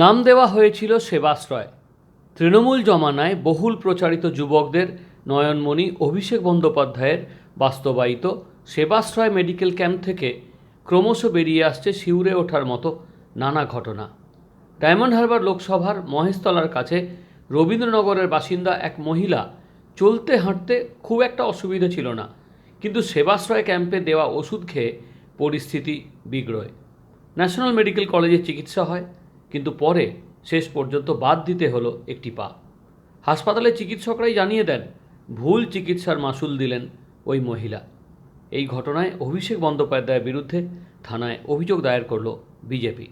নাম দেওয়া হয়েছিল সেবাশ্রয়। তৃণমূল জমানায় বহুল প্রচারিত যুবকদের নয়নমণি অভিষেক বন্দ্যোপাধ্যায়ের বাস্তবায়িত সেবাশ্রয় মেডিকেল ক্যাম্প থেকে ক্রমশ বেরিয়ে আসছে শিউরে ওঠার মতো নানা ঘটনা। ডায়মন্ড হারবার লোকসভার মহেশতলার কাছে রবীন্দ্রনগরের বাসিন্দা এক মহিলা চলতে হাঁটতে খুব একটা অসুবিধা ছিল না, কিন্তু সেবাশ্রয় ক্যাম্পে দেওয়া ওষুধ খেয়ে পরিস্থিতি বিগড়োয়। ন্যাশনাল মেডিকেল কলেজে চিকিৎসা হয়, কিন্তু পরে শেষ পর্যন্ত বাদ দিতে হলো একটি পা। হাসপাতালে চিকিৎসকরাই জানিয়ে দেন ভুল চিকিৎসার মাসুল দিলেন ওই মহিলা। এই ঘটনায় অভিষেক বন্দ্যোপাধ্যায়ের বিরুদ্ধে থানায় অভিযোগ দায়ের করল বিজেপি।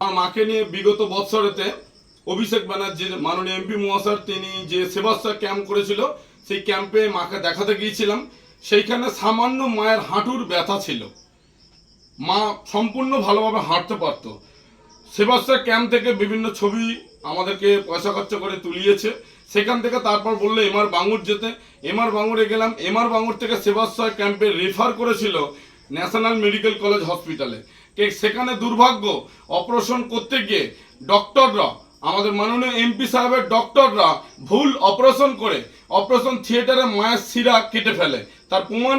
আমার মাকে নিয়ে বিগত বৎসরেতে অভিষেক ব্যানার্জির মাননীয় এমপি মহাশয় তিনি যে সেবাশ্রয় ক্যাম্প করেছিল, সেই ক্যাম্পে মাকে দেখাতে গিয়েছিলাম। সেইখানে সামান্য মায়ের হাঁটুর ব্যথা ছিল, মা সম্পূর্ণ ভালোভাবে হাঁটতে পারতো। সেবাশ্রয় ক্যাম্প থেকে বিভিন্ন ছবি আমাদেরকে পয়সা খরচা করে তুলিয়েছে। সেখান থেকে তারপর বললো এমআর বাঙুর যেতে, এমআর বাঙুরে গেলাম। এমআর বাঙুর থেকে সেবাশ্রয় ক্যাম্পে রেফার করেছিল ন্যাশনাল মেডিকেল কলেজ হসপিটালে। সেখানে দুর্ভাগ্য, অপারেশন করতে গিয়ে ডক্টররা, আমাদের মাননীয় এমপি সাহেবের ডক্টররা ভুল অপারেশন করে অপারেশন থিয়েটারে মায়ের শিরা কেটে ফেলে। তার প্রমাণ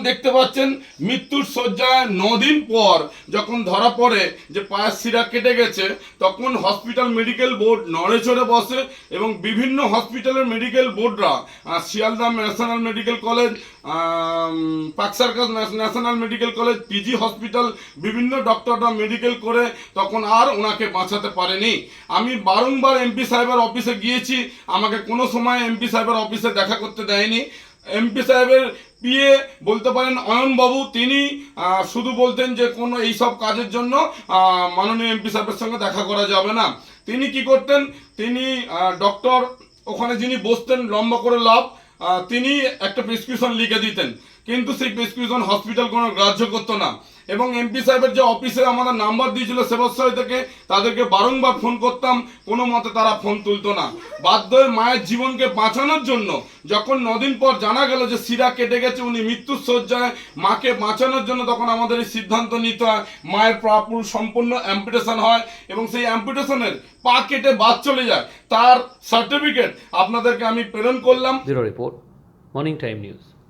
দেখতে পাচ্ছেন। মৃত্যুর শয্যায় 9 দিন পর যখন ধরা পড়ে যে পায়ের শিরা কেটে গেছে, তখন হসপিটাল মেডিকেল বোর্ড নড়ে চড়ে বসে এবং বিভিন্ন হসপিটালের মেডিকেল বোর্ডরা, Sealdah national medical college, Park Circus national medical college, PG hospital, বিভিন্ন ডক্টররা মেডিকেল করে তখন আর ওনাকে বাঁচাতে পারেনি। আমি বারংবার এমপি সাহেবের অফিসে গিয়েছি, আমাকে কোনো সময় এমপি সাহেবের অফিসে দেখা করতে দেয়নি। এমপি সাহেবের পিএ বলতে পারেন অয়নবাবু, তিনি শুধু বলতেন যে কোনো এইসব কাজের জন্য মাননীয় এমপি সাহেবের সঙ্গে দেখা করা যাবে না। তিনি কি করতেন, তিনি ডক্টর ওখানে যিনি বসতেন লম্বা করে লাভ, তিনি একটা প্রেসক্রিপশন লিখে দিতেন, কিন্তু সেই প্রেসক্রিপশন হসপিটাল কোনো গ্রাহ্য করতো না। এবং এমপি সাহেবের যে অফিসে আমাদের নাম্বার দিয়েছিল সেবাশ্রয় থেকে, তাদেরকে বারংবার ফোন করতাম, কোনো মতে তারা ফোন তুলতো না। বাধ্য হয়ে মায়ের জীবনকে বাঁচানোর জন্য যখন 9 দিন পর জানা গেল যে শিরা কেটে গেছে, উনি মৃত্যুর শয্যায়, মাকে বাঁচানোর জন্য তখন আমাদের এই সিদ্ধান্ত নিতে হয়। মায়ের পুরো সম্পূর্ণ অ্যাম্পুটেশন হয় এবং সেই অ্যাম্পুটেশনের পা কেটে বাদ চলে যায়, তার সার্টিফিকেট আপনাদেরকে আমি প্রেরণ করলাম। Bureau report, morning time news.